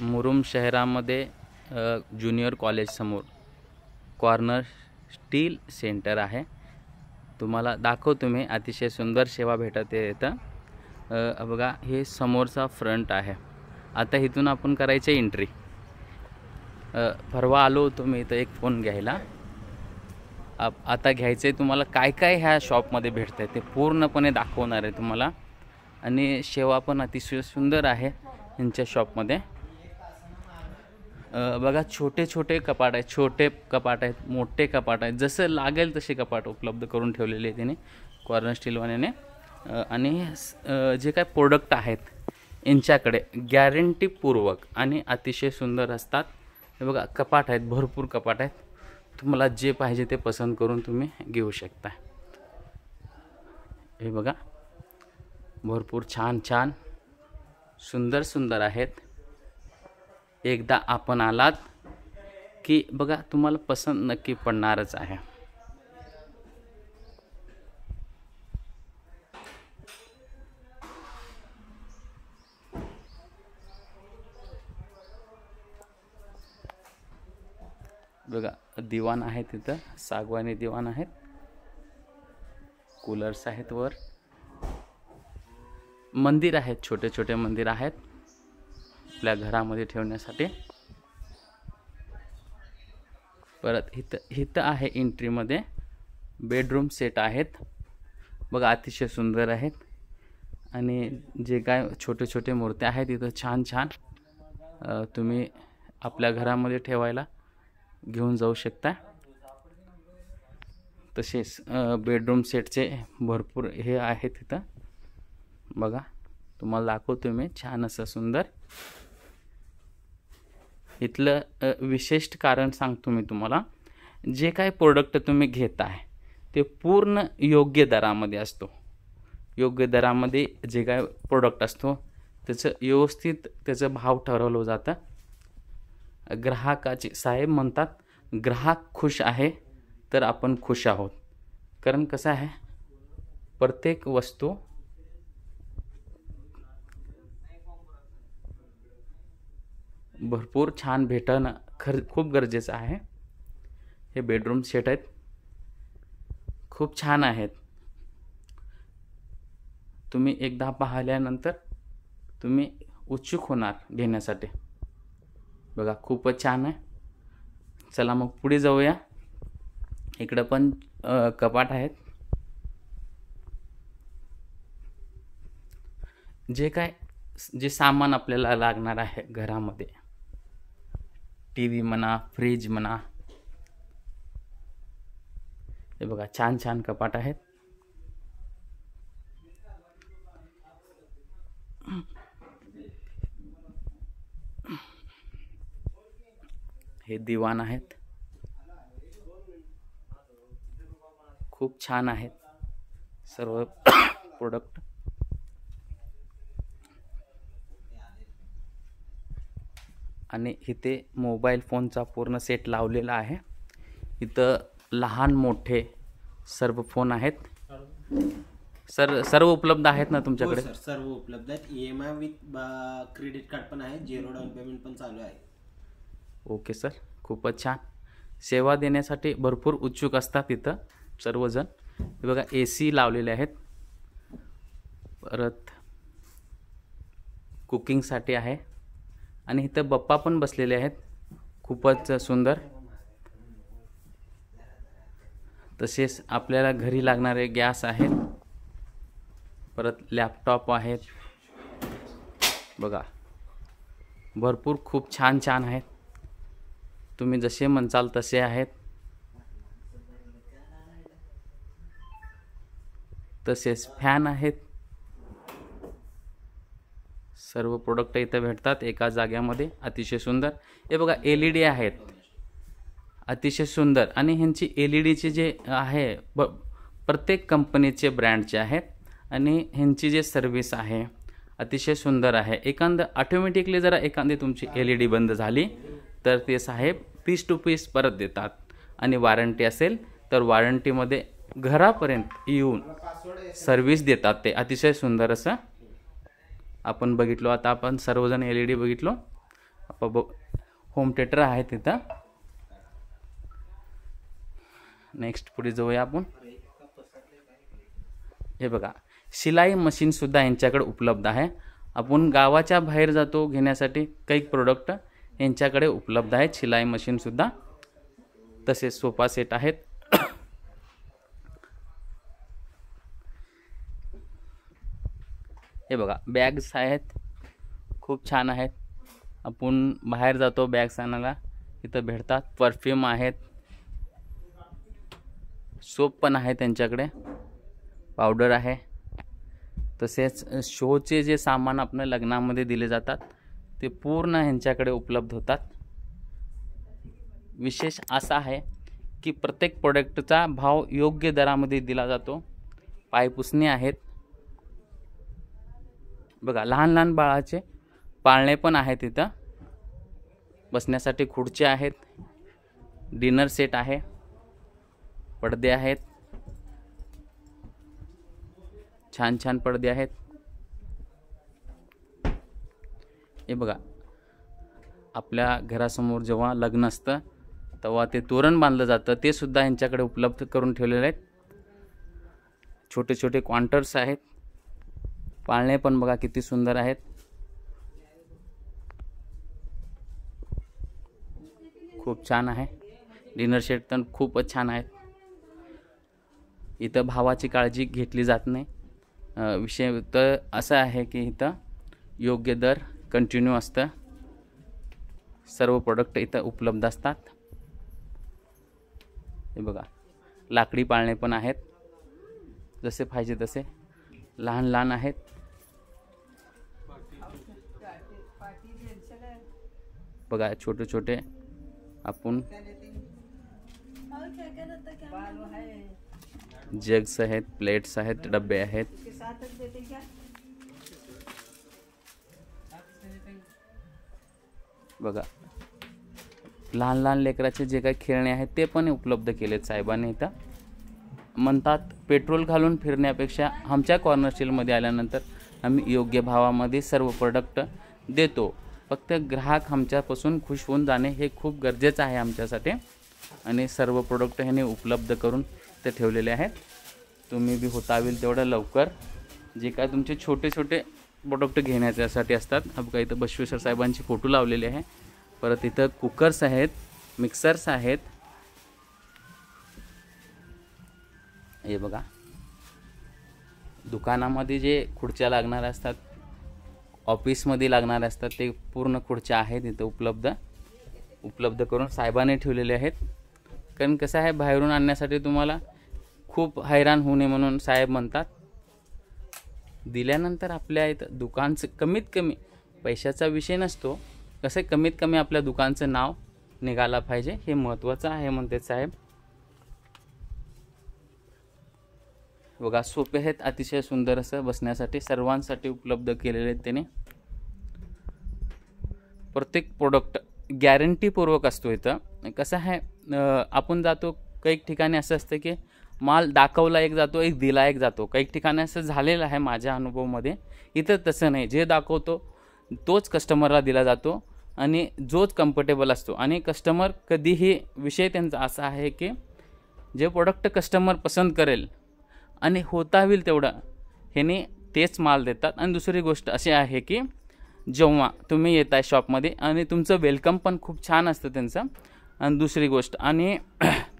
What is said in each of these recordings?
मुरुम शहरामध्ये junior college समोर corner steel centre आहे। तुम्हाला दाखवतो मी, अतिशय सुंदर सेवा भेटत आहे इथं। बघा हे समोरचा फ्रंट आहे। आता इथून आपण करायचे एंट्री। परवा आलो होतो मी इथं एक फोन घ्यायला। आता घ्यायचे तुम्हाला काय काय ह्या शॉपमध्ये भेटतंय ते पूर्णपणे दाखवणार आहे तुम्हाला। आणि सेवा पण अतिशय सुंदर आहे यांच्या शॉपमध्ये। बघा छोटे छोटे कपाट आहेत, छोटे कपाट आहेत, मोठे कपाट आहेत, जसं लागेल तसे कपाट उपलब्ध करून ठेवलेले आहेत त्याने कॉर्नर स्टीलवाल्याने। आणि जे काय प्रोडक्ट आहेत यांच्याकडे गॅरंटीपूर्वक आणि अतिशय सुंदर असतात। हे बघा कपाट आहेत, भरपूर कपाट आहेत, तुम्हाला जे पाहिजे ते पसंत करून तुम्ही घेऊ शकता। हे बघा भरपूर छान छान सुंदर सुंदर आहेत। एकदा आपण आलात की बघा तुम्हाला पसंत नक्की पडणारच आहे। बघा दिवाण आहेत तिथं, सागवानी दिवाण आहेत, कूलर्स आहेत, वर मंदिर आहेत, छोटे छोटे मंदिर आहेत आपल्या घरामध्ये ठेवण्यासाठी। परत इथं आहे एंट्रीमध्ये बेडरूम सेट आहेत, बघा अतिशय सुंदर आहेत। आणि जे काय छोटे छोटे मूर्त्या आहेत इथं छान छान तुम्ही आपल्या घरामध्ये ठेवायला घेऊन जाऊ शकता। तसेच बेडरूम सेटचे भरपूर हे आहेत तिथं, बघा तुम्हाला दाखवतो मी छान असं सुंदर। इथलं विशिष्ट कारण सांगतो मी तुम्हाला, जे काय प्रोडक्ट तुम्ही घेताय ते पूर्ण योग्य दरामध्ये असतो। योग्य दरामध्ये जे काय प्रोडक्ट असतो त्याचं व्यवस्थित त्याचं भाव ठरवलं जातं। ग्राहकाचे साहेब म्हणतात, ग्राहक खुश आहे तर आपण खुश आहोत। कारण कसं आहे, प्रत्येक वस्तू भरपूर छान भेटणं खूप गरजेचं आहे। हे बेडरूम सेट आहेत, खूप छान आहेत। तुम्ही एकदा पाहिल्यानंतर तुम्ही उत्सुक होणार घेण्यासाठी। बघा खूपच छान आहे। चला मग पुढे जाऊया। इकडं पण कपाट आहेत। जे सामान आपल्याला लागणार आहे घरामध्ये, टीव्ही म्हणा, फ्रीज म्हणा, हे बघा छान छान कपाट आहेत। हे दिवाण आहेत, खूप छान आहेत सर्व प्रोडक्ट। आणि इथे मोबाईल फोनचा पूर्ण सेट लावलेला आहे। इथं लहान मोठे सर्व फोन आहेत। सर्व उपलब्ध आहेत ना तुमच्याकडे? हो सर, सर्व उपलब्ध आहेत। EMI विथ क्रेडिट कार्ड पण आहे, 0 डाऊन पेमेंट पण चालू आहे। ओके सर, खूपच छान। सेवा देण्यासाठी भरपूर उत्सुक असतात इथं सर्वजण। हे बघा AC लावलेले आहेत, परत कुकिंगसाठी आहे। आणि इथं बाप्पा पण बसलेले आहेत, खूपच सुंदर। तसेच आपल्याला घरी लागणारे गॅस आहेत, परत लॅपटॉप आहेत, बघा भरपूर खूप छान छान आहेत। तुम्ही जसे म्हणसाल तसे आहेत। तसेच फॅन आहेत। सर्व प्रोडक्ट इथे भेटतात एका जाग्यामध्ये, अतिशय सुंदर। हे बघा LED आहेत, अतिशय सुंदर। आणि ह्यांची LEDचे जे आहे प्रत्येक कंपनीचे ब्रँडचे आहेत। आणि ह्यांची जे सर्व्हिस आहे अतिशय सुंदर आहे। ऑटोमॅटिकली जरा एखादी तुमची LED बंद झाली तर ते साहेब पीस टू पीस परत देतात। आणि वॉरंटी असेल तर वॉरंटीमध्ये घरापर्यंत येऊन सर्व्हिस देतात ते, अतिशय सुंदर असं आपण बघितलो। आता आपण सर्वजण LED बघितलो। होम थिएटर आहे तिथं. नेक्स्ट पुढे जाऊया आपण. हे बघा, शिलाई मशीन सुद्धा यांच्याकडे उपलब्ध आहे. आपण गावाच्या बाहेर जातो घेण्यासाठी काही प्रोडक्ट यांच्याकडे उपलब्ध आहेत. शिलाई मशीन सुद्धा, तसेच सोफा सेट आहेत. हे बघा, बॅग्स आहेत, खूप छान आहेत. आपण बाहेर जातो बॅग्स आणायला, इथं भेटतात. परफ्यूम आहेत, सोप पण आहे त्यांच्याकडे, पावडर आहे. तसेच शोचे जे सामान आपण लग्नामध्ये दिले जातात ते पूर्ण ह्यांच्याकडे उपलब्ध होतात. विशेष असा आहे की प्रत्येक प्रोडक्टचा भाव योग्य दरामध्ये दिला जातो. पायपुसणे आहेत बघा, लहान लहान बाळाचे पाळणे पण आहेत इथं. बसण्यासाठी खुर्च्या आहेत, डिनर सेट आहे, पडदे आहेत, छान छान पडदे आहेत. हे बघा, आपल्या घरासमोर जेव्हा लग्न असतं तेव्हा ते तोरण बांधलं जातं, ते सुद्धा यांच्याकडे उपलब्ध करून ठेवलेले आहेत. छोटे छोटे क्वांटर्स आहेत. पाळणे पण बघा किती सुंदर आहेत. खूप छान आहे. डिनर सेट तर खूपच छान आहेत. इथं भावाची काळजी घेतली जात नाही. विषय तर असा आहे की इथं योग्य दर कंटिन्यू असतं. सर्व प्रोडक्ट इथं उपलब्ध असतात. हे बघा, लाकडी पाळणे पण आहेत, जसे पाहिजे तसे. लहान लहान आहेत. बघा, छोटे छोटे आपण जग्स आहेत, प्लेट्स आहेत, डब्बे आहेत. बघा, लहान लहान लेकराचे जे काही खेळणे आहेत ते पण उपलब्ध केलेत साहेबांनी इथं. म्हणतात पेट्रोल घालून फिरण्यापेक्षा आमच्या कॉर्नर स्टीलमध्ये आल्यानंतर आम्ही योग्य भावामध्ये सर्व प्रोडक्ट देतो. फक्त ग्राहक आमच्यापासून खुश होऊन जाणे हे खूप गरजेचं आहे आमच्यासाठी. आणि सर्व प्रोडक्ट ह्याने उपलब्ध करून ते ठेवलेले आहेत. तुम्ही बी होता होईल तेवढं लवकर जे काय तुमचे छोटे छोटे प्रोडक्ट घेण्यासाठी असतात. बघा, इथं बसवेश्वर साहेबांची फोटो लावलेले आहे. परत इथं कुकर्स आहेत, मिक्सर्स आहेत. हे बघा, दुकानामध्ये जे खुर्च्या लागणार असतात, ऑफिसमध्ये लागणार असतात, ते पूर्ण खुर्च्या आहेत इथं उपलब्ध करून साहेबांनी ठेवलेले आहेत. कारण कसं आहे, बाहेरून आणण्यासाठी तुम्हाला खूप हैराण होऊ नये म्हणून साहेब म्हणतात. दिल्यानंतर आपल्या इथं दुकानचं कमीत कमी पैशाचा विषय नसतो, कसं कमीत कमी आपल्या दुकानचं नाव निघाला पाहिजे, हे महत्त्वाचं आहे म्हणते साहेब. बघा, सोपे आहेत, अतिशय सुंदर असं बसण्यासाठी, सर्वांसाठी उपलब्ध केलेले आहेत त्याने. प्रत्येक प्रोडक्ट गॅरंटीपूर्वक असतो इथं. कसं आहे, आपण जातो काही ठिकाणी असं असतं की माल दाखवला एक जातो, एक दिला एक जातो. काही ठिकाणी असं झालेलं आहे माझ्या अनुभवामध्ये. इथं तसं नाही, जे दाखवतो तोच कस्टमरला दिला जातो आणि जोच कम्फर्टेबल असतो. आणि कस्टमर कधीही, विषय त्यांचा असा आहे की जे प्रोडक्ट कस्टमर पसंत करेल आणि होता होईल तेवढं ह्याने तेच माल देतात. आणि दुसरी गोष्ट अशी आहे की जेव्हा तुम्ही येत आहे शॉपमध्ये आणि तुमचं वेलकम पण खूप छान असतं त्यांचं. आणि दुसरी गोष्ट, आणि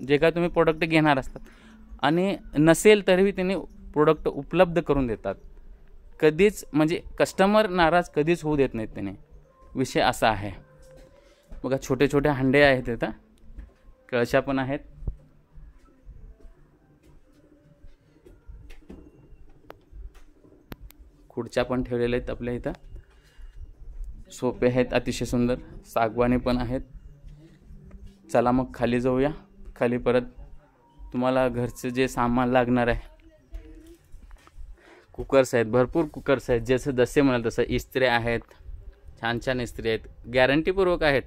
जे काय तुम्ही प्रोडक्ट घेणार असतात आणि नसेल तरीही त्यांनी प्रोडक्ट उपलब्ध करून देतात. कधीच म्हणजे कस्टमर नाराज कधीच होऊ देत नाहीत त्याने. विषय असा आहे. बघा, छोटे छोटे हंडे आहेत इथं, कळशा पण आहेत. खुर्च्या पण ठेवलेल्या आहेत आपल्या इथं. सोपे आहेत अतिशय सुंदर, सागवानी पण आहेत. चला मग खाली जाऊया. खाली परत तुम्हाला घरचं जे सामान लागणार आहे, कुकर्स आहेत, भरपूर कुकर्स आहेत, जसे म्हणाल तसं. इस्त्र्या आहेत, छान छान इस्त्री आहेत, गॅरंटीपूर्वक आहेत.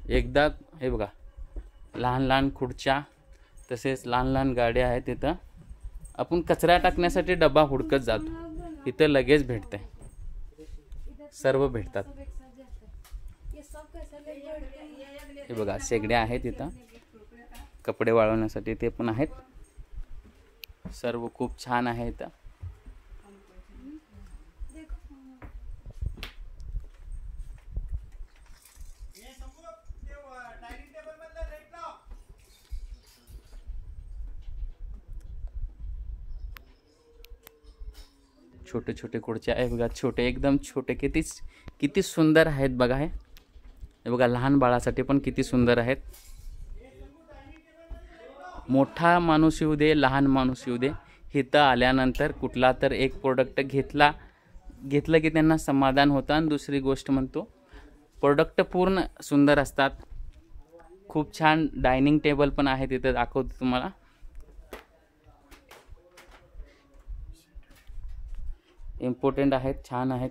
एकदा हे बघा, लहान लहान खुर्च्या, तसेच लहान लहान गाड्या आहेत. तिथं आपण कचरा टाकण्यासाठी डबा हुडकत जातो, इथं लगेच भेटते, सर्व भेटतात. हे बघा शेगड्या आहेत इथं, कपडे वाळवण्यासाठी ते पण आहेत. सर्व खूप छान आहे इथं. छोटे छोटे खुर्च्या आहे बघा, छोटे एकदम छोटे, किती सुंदर आहेत बघा. हे बघा लहान बाळासाठी पण किती सुंदर आहेत. मोठा माणूस येऊ दे, लहान माणूस येऊ दे, इथं आल्यानंतर कुठला तर एक प्रोडक्ट घेतलं की त्यांना समाधान होतं. आणि दुसरी गोष्ट म्हणतो, प्रोडक्ट पूर्ण सुंदर असतात. खूप छान डायनिंग टेबल पण आहे तिथं, दाखवतो तुम्हाला. इम्पॉर्टंट आहेत, छान आहेत.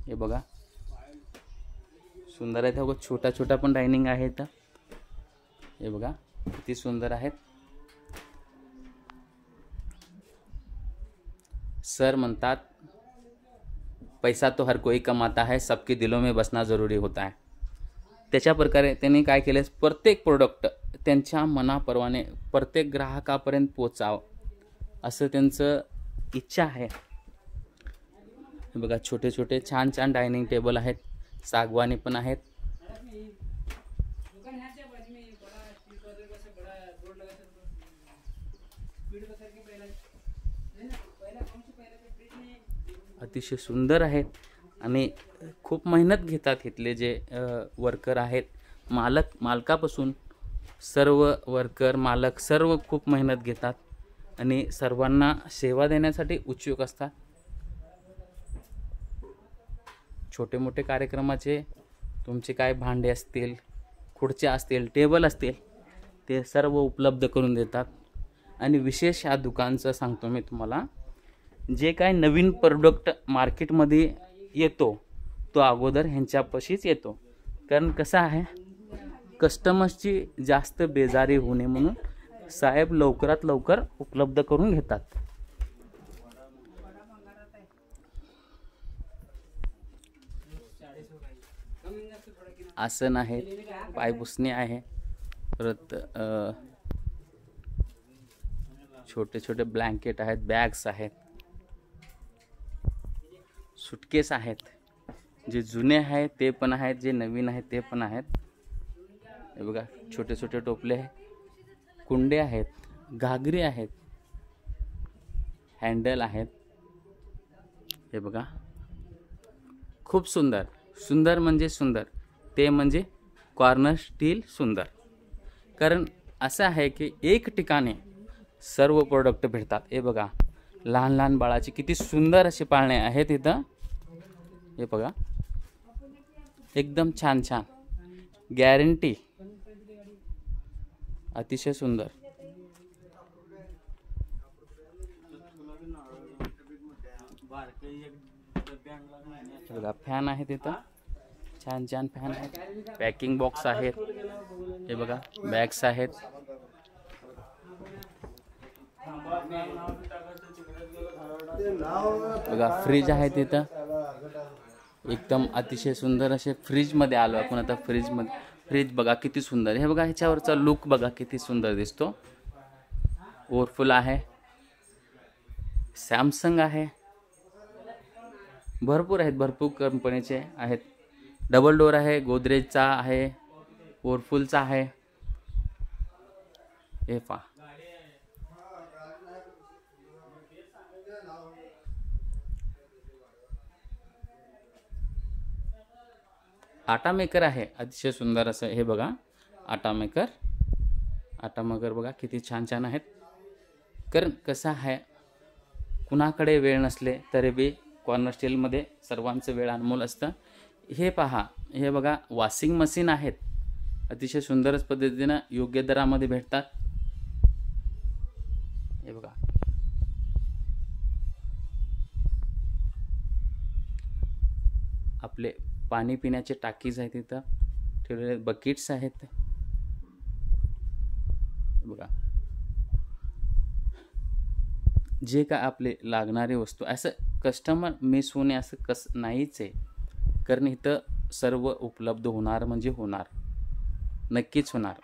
हे बघा सुंदर आहेत. बघा छोटा छोटा पण डायनिंग आहे इथं. हे बघा किती सुंदर आहेत. सर म्हणतात, पैसा तो हर कोई कमाता है, सबके दिलों में बसना जरूरी होता है. त्याच्या प्रकारे त्यांनी काय केलं, प्रत्येक प्रोडक्ट त्यांच्या मनाप्रमाणे प्रत्येक ग्राहकापर्यंत पोचावं असं त्यांचं इच्छा आहे. हे बघा छोटे छोटे छान छान डायनिंग टेबल आहेत, सागवानी पण आहेत. अतिशय सुंदर आहेत आणि खूप मेहनत घेतात इथले जे वर्कर आहेत. मालकापासून सर्व वर्कर, मालक सर्व खूप मेहनत घेतात आणि सर्वांना सेवा देण्यासाठी उत्सुक असतात. छोटे मोठे कार्यक्रमाचे तुमचे काय भांडे असतील, खुर्च्या असतील, टेबल असतील, ते सर्व उपलब्ध करून देतात. आणि विशेष या दुकानचं सांगतो मी तुम्हाला, जे काय नवीन प्रोडक्ट मार्केटमध्ये येतो तो अगोदर ह्यांच्यापाशीच येतो. कारण कसं आहे, कस्टमर्सची जास्त बेजारी होऊ नये म्हणून साहेब लवकरात लवकर उपलब्ध करून घेतात. आसन आहेत, पायपुसणी आहे, परत छोटे छोटे ब्लँकेट आहेत, बॅग्स आहेत, सुटकेस आहेत. जे जुने आहेत ते पण आहेत, जे नवीन आहेत ते पण आहेत. हे बघा छोटे छोटे टोपले आहेत, कुंडे आहेत, घागरी आहेत, हँडल आहेत. हे बघा खूप सुंदर, सुंदर म्हणजे सुंदर, ते म्हणजे कॉर्नर स्टील सुंदर. कारण असं आहे की एक ठिकाणी सर्व प्रोडक्ट भेटतात. हे बघा लहान लहान बाळाचे किती सुंदर असे पाळणे आहेत इथं. हे बघा एकदम छान छान, गॅरंटी, अतिशय सुंदर. बघा फॅन आहे तिथं, छान छान फॅन आहेत, पॅकिंग बॉक्स आहेत. हे बघा बॅग्स आहेत. बघा फ्रीज आहे तिथं, एकदम अतिशय सुंदर असे. फ्रीजमध्ये आलो आपण आता. फ्रीज बघा किती सुंदर. हे बघा ह्याच्यावरचा लुक बघा किती सुंदर दिसतो. ओरफुल आहे, सॅमसंग आहे, भरपूर आहेत, भरपूर कंपनीचे आहेत. डबल डोर आहे, गोदरेजचा आहे, ओरफुलचा आहे. हे पहा आटा मेकर आहे, अतिशय सुंदर असं. हे बघा आटा मेकर बघा किती छान छान आहेत. कारण कसं आहे, कुणाकडे वेळ नसले तरी बी कॉर्नर स्टीलमध्ये सर्वांचं वेळ अनमोल असतं. हे पहा, हे बघा वॉशिंग मशीन आहेत, अतिशय सुंदरच पद्धतीनं योग्य दरामध्ये भेटतात. हे बघा आपले पाणी पिण्याचे टाकीज आहेत इथं ठेवलेले, बकेट्स आहेत. बघा जे काय आपले लागणारे वस्तू, असं कस्टमर मिस होणे असं नाहीच आहे. कारण इथं सर्व उपलब्ध होणार म्हणजे होणार, नक्कीच होणार.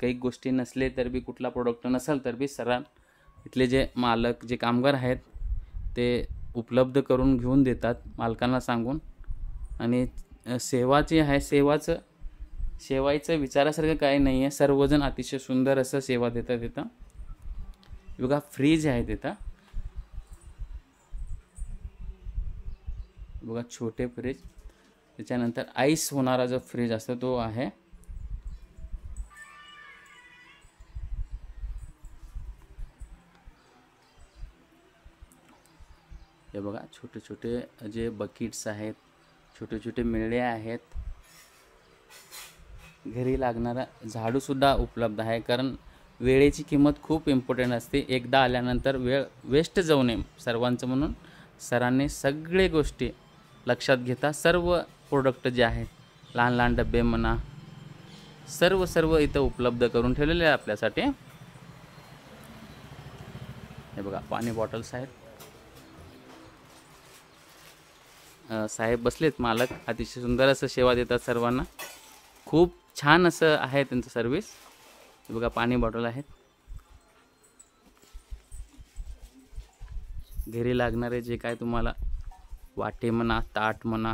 काही गोष्टी नसले तर बी, कुठला प्रोडक्ट नसेल तर बी इथले जे मालक, जे कामगार आहेत ते उपलब्ध करून घेऊन देतात मालकांना सांगून. आणि सेवाची आहे, सेवायचं विचारासारखं काही नाही आहे. सर्वजण अतिशय सुंदर असं सेवा देतात इथं. बघा फ्रीज आहे तिथं, बघा छोटे फ्रीज. त्याच्यानंतर आईस होणारा जो फ्रीज असतो तो आहे. हे बघा छोटे छोटे जे बकेट्स आहेत, छोटे छोटे मेळ्या आहेत. घरी लागणारा झाडूसुद्धा उपलब्ध आहे, कारण वेळेची किंमत खूप इम्पॉर्टंट असते. एकदा आल्यानंतर वेळ वेस्ट जाऊ नये सर्वांचं, म्हणून सरांनी सगळे गोष्टी लक्षात घेता सर्व प्रोडक्ट जे आहेत, लहान लहान डबे म्हणा, सर्व इथं उपलब्ध करून ठेवलेले आहे आपल्यासाठी. हे बघा पाणी बॉटल्स आहेत. साहेब बसलेत मालक, अतिशय सुंदर असं सेवा देतात सर्वांना. खूप छान असं आहे त्यांचं सर्विस. बघा पाणी बॉटल आहेत. घरी लागणारे जे काय तुम्हाला वाटे म्हणा, ताट म्हणा,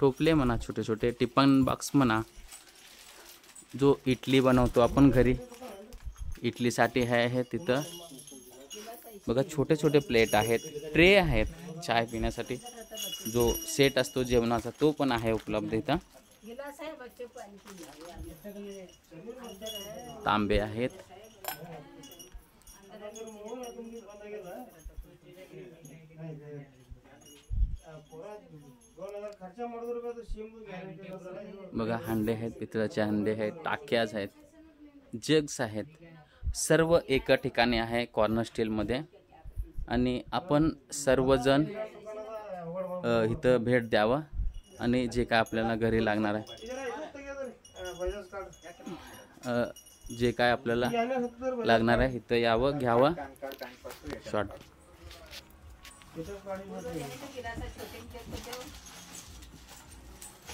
टोपले म्हणा, छोटे छोटे टिफिन बॉक्स म्हणा, जो इडली बनवतो आपण घरी, इडलीसाठी आहे तिथं. बघा छोटे छोटे प्लेट आहेत, ट्रे आहेत, चाय पिण्यासाठी जो सेट असतो जेवणाचा तो पण आहे उपलब्ध इथं. तांबे आहेत. बघा हंडे आहेत, पितळाचे हंडे आहेत, टाक्याज आहेत, जग्स आहेत. सर्व एका ठिकाणी आहे कॉर्नर स्टीलमध्ये. आणि आपण सर्वजण इथं भेट द्यावं आणि जे काय आपल्याला घरी लागणार आहे, जे काय आपल्याला लागणार आहे इथं यावं, घ्यावं. शॉर्ट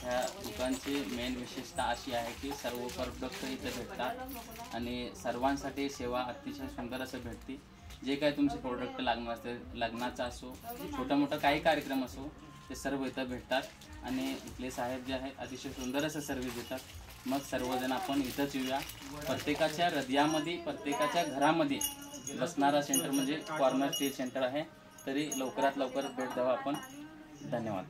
ह्या दुकानची मेन विशेषता अशी आहे की सर्व प्रोडक्ट इथे भेटतात आणि सर्वांसाठी सेवा अतिशय सुंदर असं भेटते. जे काय तुमचे प्रोडक्ट लागणार असते, लग्नाचा असो, छोटा मोठा काही कार्यक्रम असो, ते सर्व इथं भेटतात. आणि इथले साहेब जे आहेत अतिशय सुंदर असं सर्व्हिस देतात. मग सर्वजण आपण इथंच येऊया. प्रत्येकाच्या हृदयामध्ये, प्रत्येकाच्या घरामध्ये बसणारा सेंटर म्हणजे कॉर्नर स्टील सेंटर आहे. तरी लवकरात लवकर भेट द्यावा आपण. धन्यवाद.